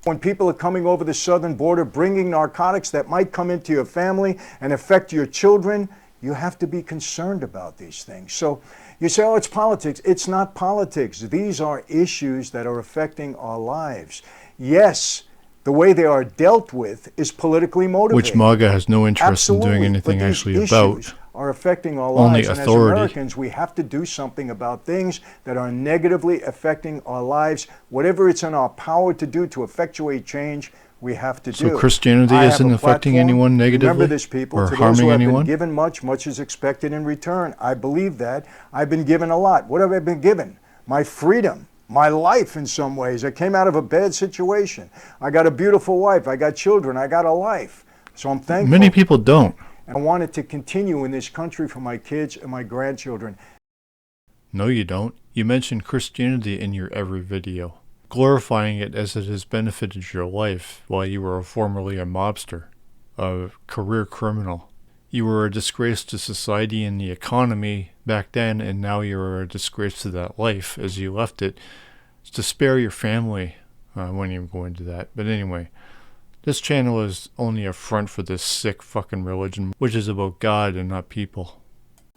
When people are coming over the southern border bringing narcotics that might come into your family and affect your children, you have to be concerned about these things. So you say, oh, it's politics. It's not politics. These are issues that are affecting our lives. Yes, the way they are dealt with is politically motivated. Which MAGA has no interest in doing anything actually about. Are affecting our Only lives. authority. And as Americans, we have to do something about things that are negatively affecting our lives. Whatever it's in our power to do to effectuate change, we have to do. So Christianity isn't affecting anyone negatively? Remember this, people. Or to harming those who have anyone? been given much, much is expected in return. I believe that. I've been given a lot. What have I been given? My freedom. My life in some ways. I came out of a bad situation. I got a beautiful wife. I got children. I got a life. So I'm thankful. Many people don't. I want it to continue in this country for my kids and my grandchildren. No, you don't. You mention Christianity in your every video, glorifying it as it has benefited your life while you were formerly a mobster, a career criminal. You were a disgrace to society and the economy back then, and now you're a disgrace to that life as you left it to spare your family. I won't even go into that. But anyway, this channel is only a front for this sick fucking religion, which is about God and not people.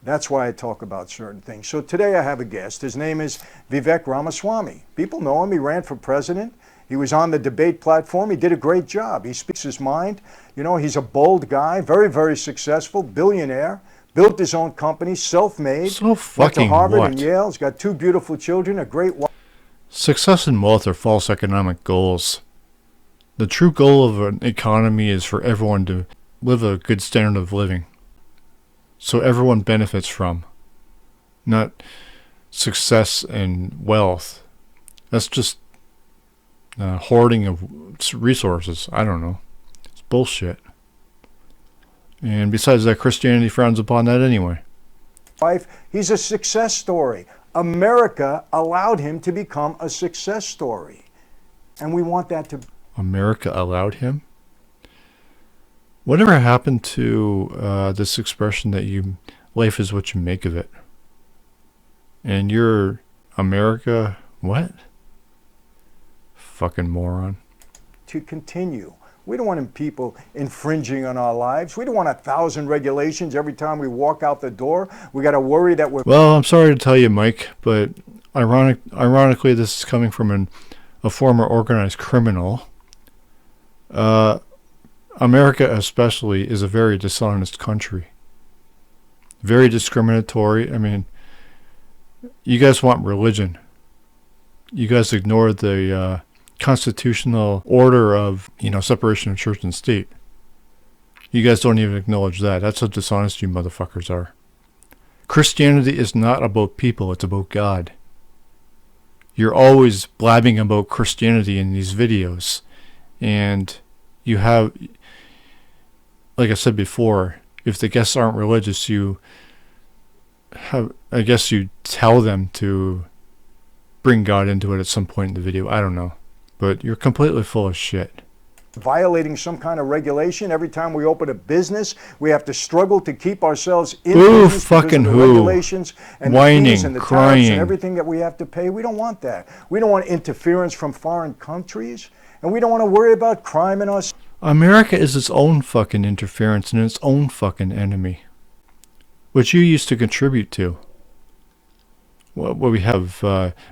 That's why I talk about certain things. So today I have a guest. His name is Vivek Ramaswamy. People know him. He ran for president. He was on the debate platform. He did a great job. He speaks his mind. You know, he's a bold guy, very, very successful, billionaire, built his own company, self-made. So fucking went to Harvard what? and Yale. He's got 2 beautiful children, a great wife. Success and wealth are false economic goals. The true goal of an economy is for everyone to live a good standard of living, so everyone benefits from, not success and wealth. That's just hoarding of resources. I don't know. It's bullshit. And besides that, Christianity frowns upon that anyway. He's a success story. America allowed him to become a success story. And we want that to... America allowed him? Whatever happened to this expression that life is what you make of it? And you're America, what? Fucking moron. To continue. We don't want people infringing on our lives. We don't want 1,000 regulations every time we walk out the door. We got to worry that we're... Well, I'm sorry to tell you, Mike, but ironically, this is coming from a former organized criminal. America especially is a very dishonest country. Very discriminatory. I mean, you guys want religion. You guys ignore the constitutional order of, separation of church and state. You guys don't even acknowledge that. That's how dishonest you motherfuckers are. Christianity is not about people, it's about God. You're always blabbing about Christianity in these videos. And you have, like I said before, if the guests aren't religious, you tell them to bring God into it at some point in the video. I don't know. But you're completely full of shit. Violating some kind of regulation. Every time we open a business, we have to struggle to keep ourselves in Ooh, business fucking because of the who? regulations and Whining, the fees and the crying, tariffs and everything that we have to pay. We don't want that. We don't want interference from foreign countries, and we don't want to worry about crime in our... America is its own fucking interference and its own fucking enemy, which you used to contribute to. Well, we have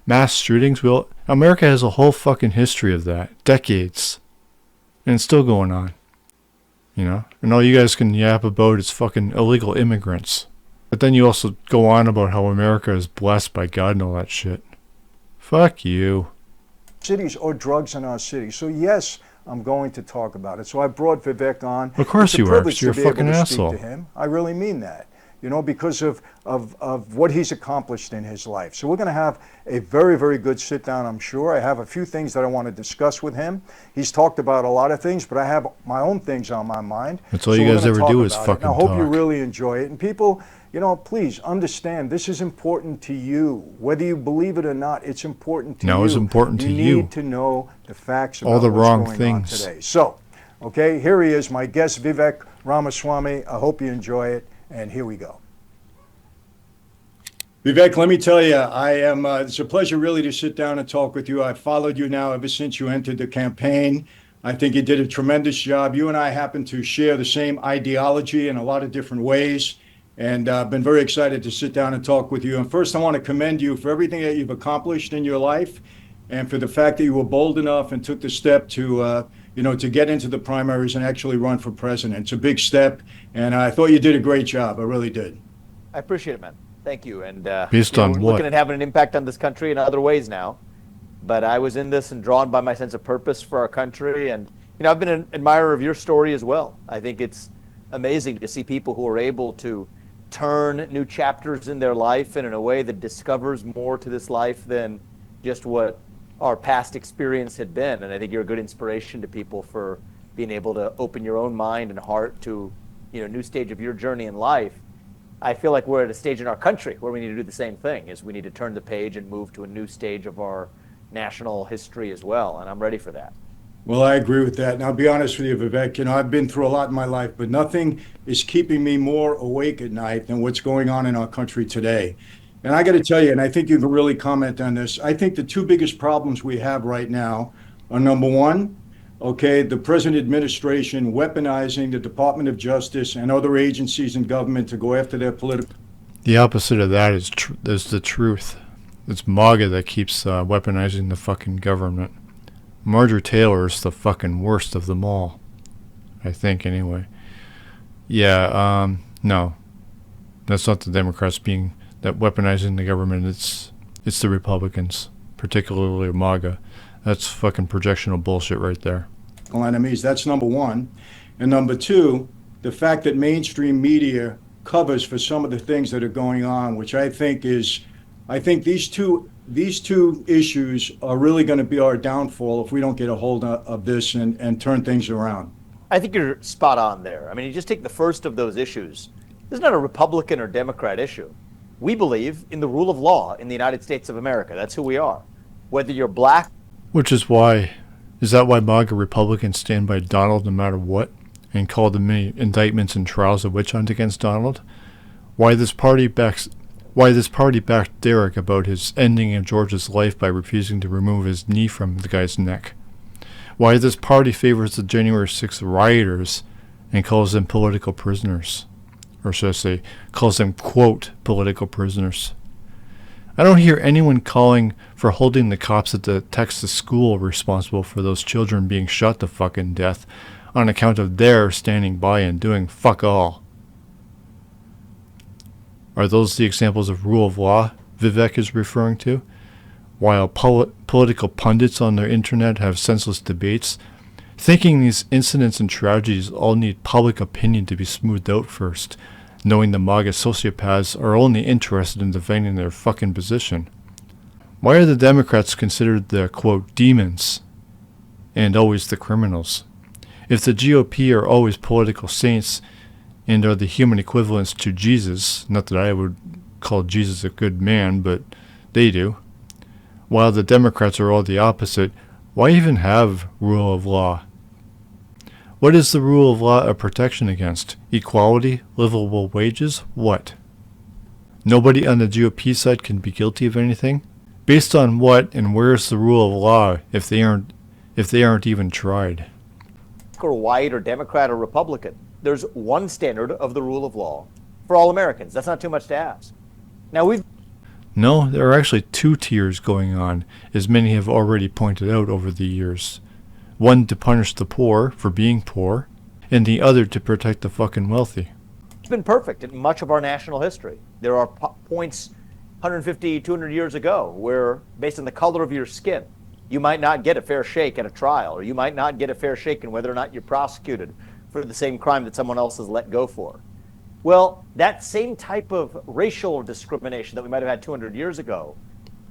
mass shootings. America has a whole fucking history of that, decades, and it's still going on. And all you guys can yap about is fucking illegal immigrants. But then you also go on about how America is blessed by God and all that shit. Fuck you. Cities or drugs in our cities. So yes, I'm going to talk about it. So I brought Vivek on. Of course you are, 'cause you're a fucking asshole. To him. I really mean that. Because of what he's accomplished in his life. So we're going to have a very, very good sit down, I'm sure. I have a few things that I want to discuss with him. He's talked about a lot of things, but I have my own things on my mind. That's all you guys ever do is fucking talk. I hope you really enjoy it. And people, please understand, this is important to you. Whether you believe it or not, it's important to you. No, it's important to you. You need to know the facts about all the what's wrong going things on today. So, okay, here he is, my guest, Vivek Ramaswamy. I hope you enjoy it. And here we go. Vivek, let me tell you, it's a pleasure really to sit down and talk with you. I've followed you now ever since you entered the campaign. I think you did a tremendous job. You and I happen to share the same ideology in a lot of different ways. And I've been very excited to sit down and talk with you. And first, I want to commend you for everything that you've accomplished in your life and for the fact that you were bold enough and took the step to get into the primaries and actually run for president. It's a big step. And I thought you did a great job. I really did. I appreciate it, man. Thank you. And Based on we're what? looking at having an impact on this country in other ways now. But I was in this and drawn by my sense of purpose for our country. And, I've been an admirer of your story as well. I think it's amazing to see people who are able to turn new chapters in their life and in a way that discovers more to this life than just what our past experience had been. And I think you're a good inspiration to people for being able to open your own mind and heart to, a new stage of your journey in life. I feel like we're at a stage in our country where we need to do the same thing, is we need to turn the page and move to a new stage of our national history as well, and I'm ready for that. Well, I agree with that. And I'll be honest with you, Vivek, I've been through a lot in my life, but nothing is keeping me more awake at night than what's going on in our country today. And I got to tell you, and I think you can really comment on this, I think the two biggest problems we have right now are number one, okay, the present administration weaponizing the Department of Justice and other agencies in government to go after their political. The opposite of that is the truth. It's MAGA that keeps weaponizing the fucking government. Marjorie Taylor is the fucking worst of them all. I think, anyway. Yeah, no. That's not the Democrats that weaponizing the government. It's the Republicans, particularly MAGA. That's fucking projectional bullshit right there. Enemies, that's number one. And number two, the fact that mainstream media covers for some of the things that are going on, which I think these two issues are really going to be our downfall if we don't get a hold of this and turn things around. I think you're spot on there. I mean, you just take the first of those issues. This is not a Republican or Democrat issue. We believe in the rule of law in the United States of America. That's who we are. Whether you're black. Is that why MAGA Republicans stand by Donald no matter what and call the many indictments and trials a witch hunt against Donald? Why this party backed Derek about his ending of George's life by refusing to remove his knee from the guy's neck? Why this party favors the January 6th rioters and calls them political prisoners? Or should I say, calls them, quote, political prisoners. I don't hear anyone calling for holding the cops at the Texas school responsible for those children being shot to fucking death on account of their standing by and doing fuck all. Are those the examples of rule of law Vivek is referring to? While political pundits on their internet have senseless debates, thinking these incidents and tragedies all need public opinion to be smoothed out first, knowing the MAGA sociopaths are only interested in defending their fucking position. Why are the Democrats considered the, quote, demons and always the criminals? If the GOP are always political saints and are the human equivalents to Jesus, not that I would call Jesus a good man, but they do, while the Democrats are all the opposite, why even have rule of law? What is the rule of law a protection against? Equality? Livable wages? What? Nobody on the GOP side can be guilty of anything? Based on what and where is the rule of law if they aren't even tried? Or white or Democrat or Republican. There's one standard of the rule of law for all Americans. That's not too much to ask. No, there are actually two tiers going on, as many have already pointed out over the years. One to punish the poor for being poor, and the other to protect the fucking wealthy. It's been perfect in much of our national history. There are points 150, 200 years ago where, based on the color of your skin, you might not get a fair shake at a trial, or you might not get a fair shake in whether or not you're prosecuted for the same crime that someone else has let go for. Well, that same type of racial discrimination that we might have had 200 years ago,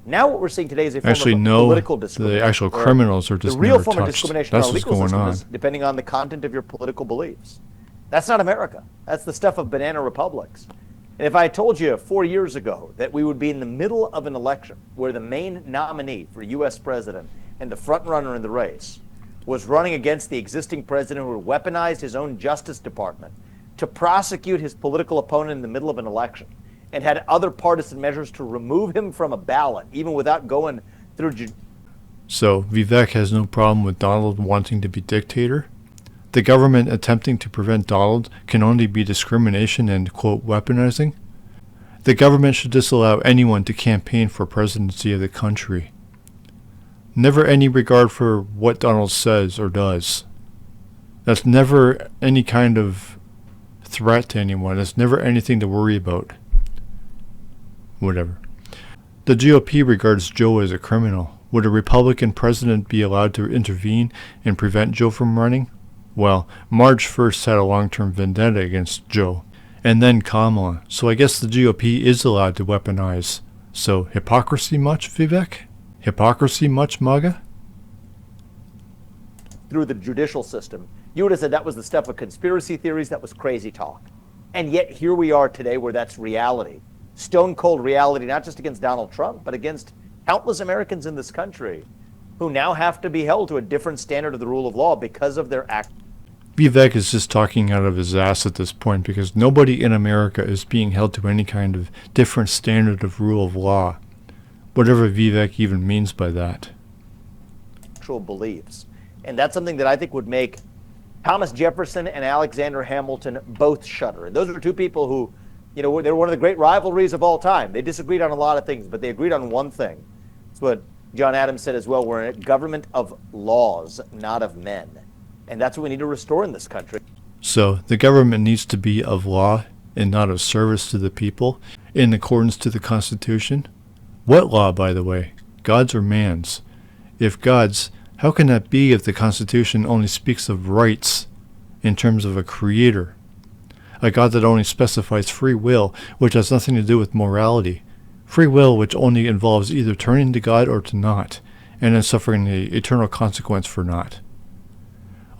now what we're seeing today is a form of political discrimination. The actual criminals are just the real never form touched. of discrimination That's in our what's legal going system on. is depending on the content of your political beliefs. That's not America. That's the stuff of banana republics. And if I told you 4 years ago that we would be in the middle of an election where the main nominee for U.S. president and the front runner in the race was running against the existing president who had weaponized his own Justice Department to prosecute his political opponent in the middle of an election, and had other partisan measures to remove him from a ballot, even without going through. So Vivek has no problem with Donald wanting to be dictator? The government attempting to prevent Donald can only be discrimination and, quote, weaponizing? The government should disallow anyone to campaign for presidency of the country. Never any regard for what Donald says or does. That's never any kind of threat to anyone. That's never anything to worry about. Whatever. The GOP regards Joe as a criminal. Would a Republican president be allowed to intervene and prevent Joe from running? Well, Marge first had a long-term vendetta against Joe, and then Kamala, so I guess the GOP is allowed to weaponize. So, hypocrisy much, Vivek? Hypocrisy much, MAGA? Through the judicial system, you would have said that was the stuff of conspiracy theories, that was crazy talk. And yet here we are today where that's reality. Stone cold reality, not just against Donald Trump, but against countless Americans in this country who now have to be held to a different standard of the rule of law because of their act. Vivek is just talking out of his ass at this point because nobody in America is being held to any kind of different standard of rule of law. Whatever Vivek even means by that. Actual beliefs. And that's something that I think would make Thomas Jefferson and Alexander Hamilton both shudder. And those are two people who, you know, they were one of the great rivalries of all time. They disagreed on a lot of things, but they agreed on one thing. It's what John Adams said as well. We're in a government of laws, not of men. And that's what we need to restore in this country. So, the government needs to be of law and not of service to the people, in accordance to the Constitution. What law, by the way? God's or man's? If God's, how can that be if the Constitution only speaks of rights in terms of a creator? A God that only specifies free will, which has nothing to do with morality. Free will which only involves either turning to God or to not, and then suffering the eternal consequence for not.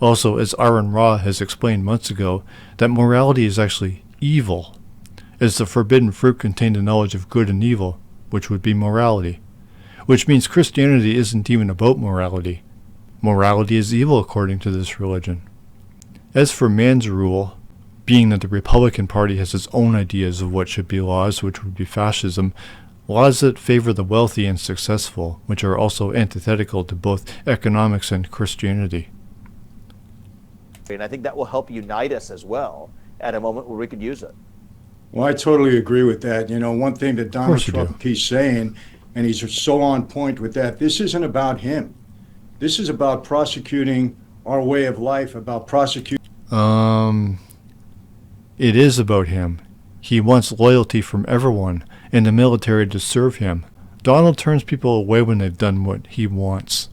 Also, as Aaron Ra has explained months ago, that morality is actually evil, as the forbidden fruit contained the knowledge of good and evil, which would be morality. Which means Christianity isn't even about morality. Morality is evil according to this religion. As for man's rule, being that the Republican Party has its own ideas of what should be laws, which would be fascism, laws that favor the wealthy and successful, which are also antithetical to both economics and Christianity. And I think that will help unite us as well at a moment where we could use it. Well, I totally agree with that. You know, one thing that Donald Trump keeps saying, and he's so on point with that, this isn't about him. This is about prosecuting our way of life, about prosecuting. It is about him. He wants loyalty from everyone and the military to serve him. Donald turns people away when they've done what he wants,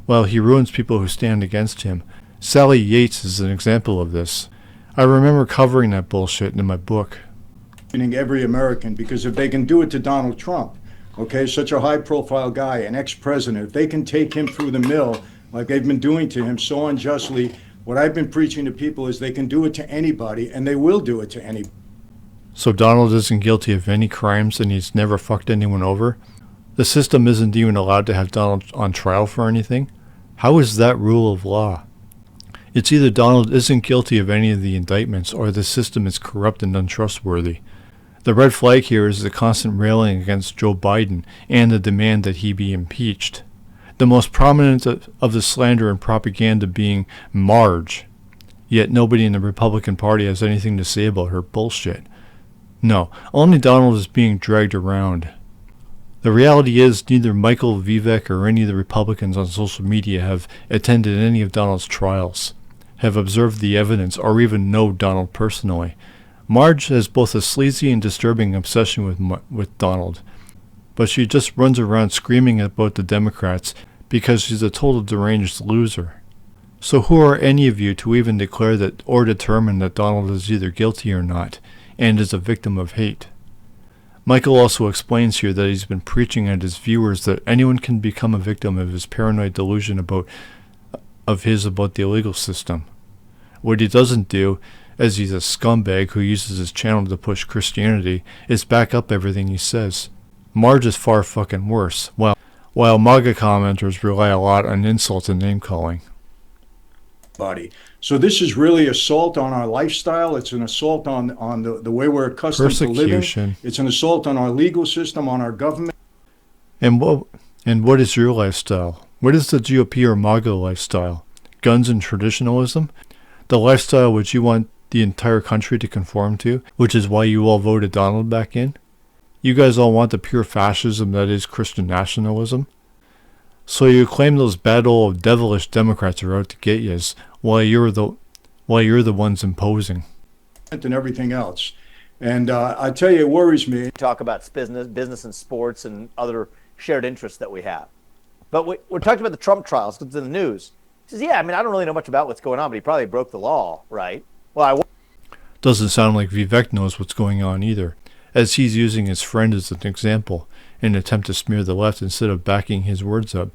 while he ruins people who stand against him. Sally Yates is an example of this. I remember covering that bullshit in my book. Every American, because if they can do it to Donald Trump, okay, such a high-profile guy, an ex-president, if they can take him through the mill like they've been doing to him so unjustly, what I've been preaching to people is they can do it to anybody, and they will do it to anybody. So Donald isn't guilty of any crimes and he's never fucked anyone over? The system isn't even allowed to have Donald on trial for anything? How is that rule of law? It's either Donald isn't guilty of any of the indictments or the system is corrupt and untrustworthy. The red flag here is the constant railing against Joe Biden and the demand that he be impeached. The most prominent of the slander and propaganda being Marge. Yet nobody in the Republican Party has anything to say about her bullshit. No, only Donald is being dragged around. The reality is neither Michael, Vivek, or any of the Republicans on social media have attended any of Donald's trials, have observed the evidence, or even know Donald personally. Marge has both a sleazy and disturbing obsession with Donald, but she just runs around screaming about the Democrats because she's a total deranged loser. So who are any of you to even declare that or determine that Donald is either guilty or not, and is a victim of hate? Michael also explains here that he's been preaching at his viewers that anyone can become a victim of his paranoid delusion about the legal system. What he doesn't do, as he's a scumbag who uses his channel to push Christianity, is back up everything he says. Marge is far fucking worse, while MAGA commenters rely a lot on insults and name-calling. body. So this is really assault on our lifestyle. It's an assault on the way we're accustomed to living. Persecution. It's an assault on our legal system, on our government. And what is your lifestyle? What is the GOP or MAGA lifestyle? Guns and traditionalism? The lifestyle which you want the entire country to conform to, which is why you all voted Donald back in? You guys all want the pure fascism that is Christian nationalism? So you claim those bad old devilish Democrats are out to get you while you're the ones imposing. And everything else. And I tell you, it worries me. Talk about business and sports and other shared interests that we have. But we're talking about the Trump trials because it's in the news. He says, yeah, I mean, I don't really know much about what's going on, but he probably broke the law, right? Well, Doesn't sound like Vivek knows what's going on either, as he's using his friend as an example in an attempt to smear the left instead of backing his words up.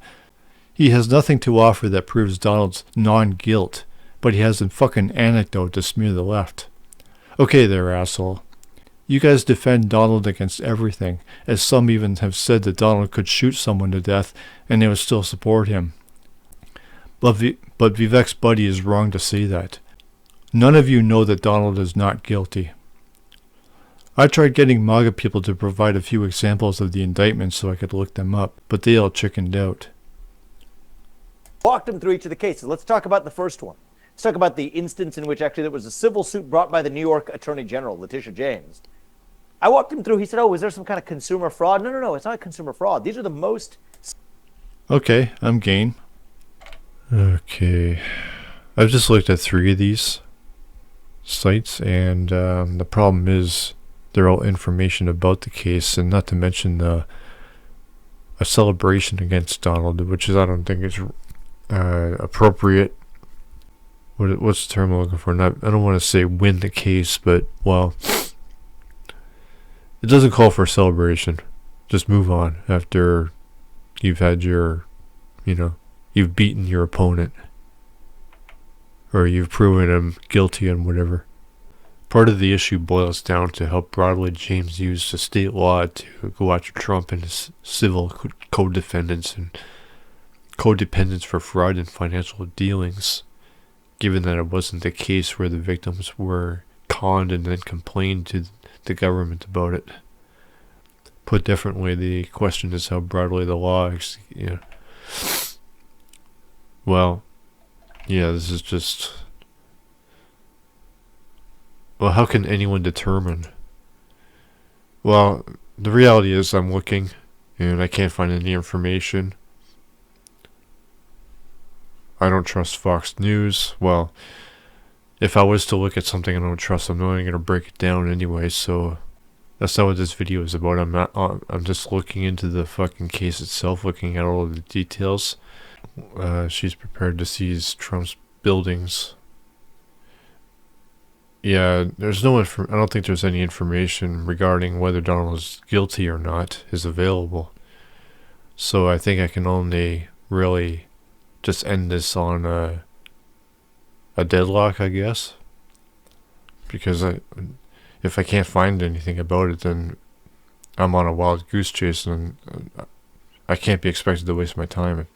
He has nothing to offer that proves Donald's non-guilt, but he has a fucking anecdote to smear the left. Okay there, asshole. You guys defend Donald against everything, as some even have said that Donald could shoot someone to death and they would still support him. But Vivek's buddy is wrong to say that. None of you know that Donald is not guilty. I tried getting MAGA people to provide a few examples of the indictments so I could look them up, but they all chickened out. Walked him through each of the cases. Let's talk about the first one. Let's talk about the instance in which actually there was a civil suit brought by the New York Attorney General, Letitia James. I walked him through. He said, oh, is there some kind of consumer fraud? No, it's not consumer fraud. These are the most... Okay, I'm game. Okay. I've just looked at 3 of these sites, and the problem is they're all information about the case, and not to mention a celebration against Donald, which is, I don't think is appropriate. What's the term I'm looking for? I don't want to say win the case, but, well, it doesn't call for a celebration. Just move on after you've had your, you've beaten your opponent. Or you've proven him guilty on whatever. Part of the issue boils down to how broadly James used the state law to go after Trump and his civil co-defendants and codependents for fraud and financial dealings, given that it wasn't the case where the victims were conned and then complained to the government about it. Put differently, the question is how broadly the law, well, yeah, this is just... Well, how can anyone determine? Well, the reality is I'm looking, and I can't find any information. I don't trust Fox News. Well, if I was to look at something I don't trust, I'm not going to break it down anyway, so... That's not what this video is about. I'm just looking into the fucking case itself, looking at all of the details. She's prepared to seize Trump's buildings. Yeah, there's no I don't think there's any information regarding whether Donald is guilty or not is available. So I think I can only really just end this on a deadlock, I guess. Because if I can't find anything about it, then I'm on a wild goose chase, and I can't be expected to waste my time.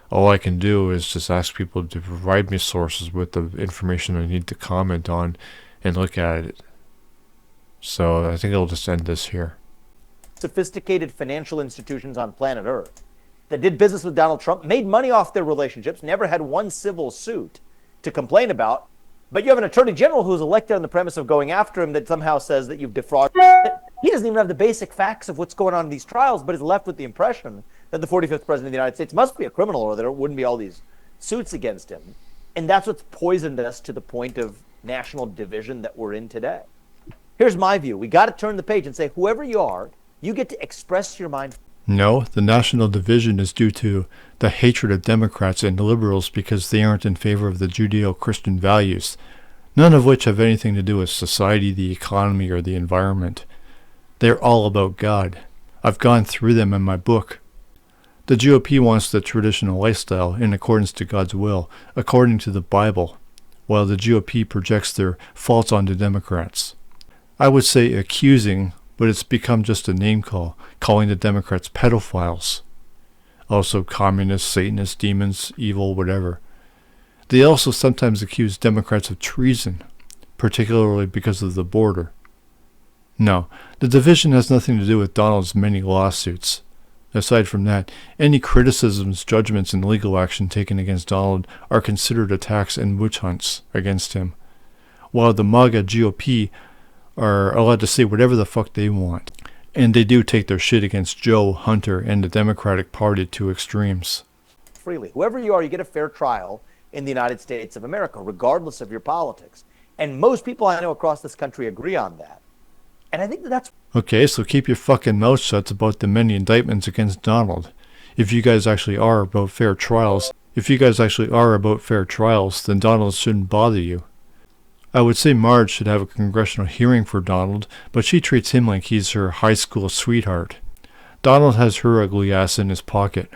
All I can do is just ask people to provide me sources with the information I need to comment on and look at it. So I think I'll just end this here. Sophisticated financial institutions on planet Earth that did business with Donald Trump, made money off their relationships, never had one civil suit to complain about. But you have an attorney general who's elected on the premise of going after him that somehow says that you've defrauded. He doesn't even have the basic facts of what's going on in these trials, but is left with the impression that the 45th president of the United States must be a criminal, or there wouldn't be all these suits against him. And that's what's poisoned us to the point of national division that we're in today. Here's my view. We got to turn the page and say, whoever you are, you get to express your mind. No, the national division is due to the hatred of Democrats and liberals because they aren't in favor of the Judeo-Christian values, none of which have anything to do with society, the economy, or the environment. They're all about God. I've gone through them in my book. The GOP wants the traditional lifestyle in accordance to God's will, according to the Bible, while the GOP projects their faults onto Democrats. I would say accusing, but it's become just a name call, calling the Democrats pedophiles. Also communists, Satanists, demons, evil, whatever. They also sometimes accuse Democrats of treason, particularly because of the border. No, the division has nothing to do with Donald's many lawsuits. Aside from that, any criticisms, judgments, and legal action taken against Donald are considered attacks and witch hunts against him, while the MAGA GOP are allowed to say whatever the fuck they want. And they do take their shit against Joe, Hunter, and the Democratic Party to extremes. Freely. Whoever you are, you get a fair trial in the United States of America, regardless of your politics. And most people I know across this country agree on that. And I think that's... Okay, so keep your fucking mouth shut about the many indictments against Donald. If you guys actually are about fair trials, then Donald shouldn't bother you. I would say Marge should have a congressional hearing for Donald, but she treats him like he's her high school sweetheart. Donald has her ugly ass in his pocket.